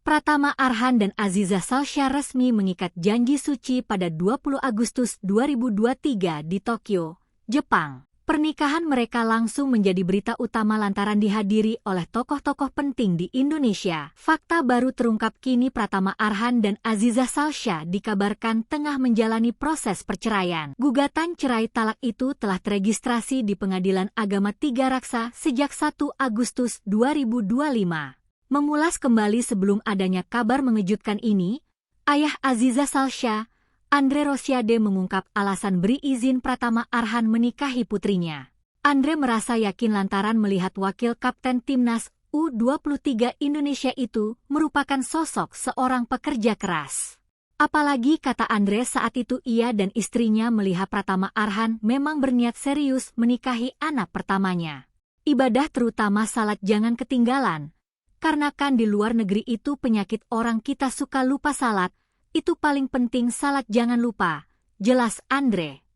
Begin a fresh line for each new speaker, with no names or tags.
Pratama Arhan dan Aziza Salsya resmi mengikat janji suci pada 20 Agustus 2023 di Tokyo, Jepang. Pernikahan mereka langsung menjadi berita utama lantaran dihadiri oleh tokoh-tokoh penting di Indonesia. Fakta baru terungkap kini Pratama Arhan dan Aziza Salsya dikabarkan tengah menjalani proses perceraian. Gugatan cerai talak itu telah teregistrasi di Pengadilan Agama Tiga Raksa sejak 1 Agustus 2025. Mengulas kembali sebelum adanya kabar mengejutkan ini, ayah Aziza Salsya, Andre Rosiade mengungkap alasan beri izin Pratama Arhan menikahi putrinya. Andre merasa yakin lantaran melihat wakil kapten timnas U23 Indonesia itu merupakan sosok seorang pekerja keras. Apalagi kata Andre saat itu ia dan istrinya melihat Pratama Arhan memang berniat serius menikahi anak pertamanya. Ibadah terutama salat jangan ketinggalan. Karena kan di luar negeri itu penyakit orang kita suka lupa salat, itu paling penting salat jangan lupa, jelas Andre.